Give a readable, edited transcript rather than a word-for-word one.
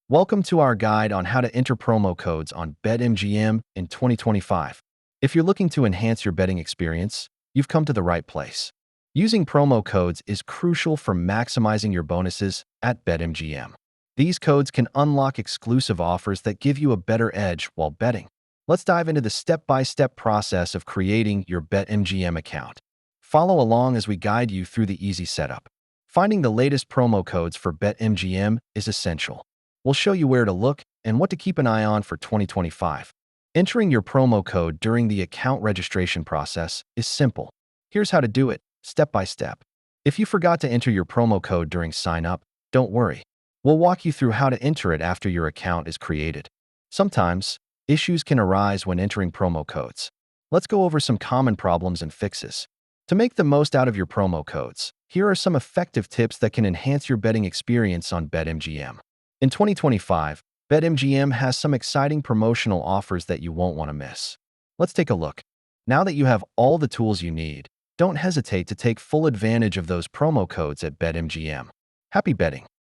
Welcome to our guide on how to enter promo codes on BetMGM in 2025. If you're looking to enhance your betting experience, you've come to the right place. Using promo codes is crucial for maximizing your bonuses at BetMGM. These codes can unlock exclusive offers that give you a better edge while betting. Let's dive into the step-by-step process of creating your BetMGM account. Follow along as we guide you through the easy setup. Finding the latest promo codes for BetMGM is essential. We'll show you where to look and what to keep an eye on for 2025. Entering your promo code during the account registration process is simple. Here's how to do it, step by step. If you forgot to enter your promo code during sign-up, don't worry. We'll walk you through how to enter it after your account is created. Sometimes, issues can arise when entering promo codes. Let's go over some common problems and fixes. To make the most out of your promo codes, here are some effective tips that can enhance your betting experience on BetMGM. In 2025, BetMGM has some exciting promotional offers that you won't want to miss. Let's take a look. Now that you have all the tools you need, don't hesitate to take full advantage of those promo codes at BetMGM. Happy betting!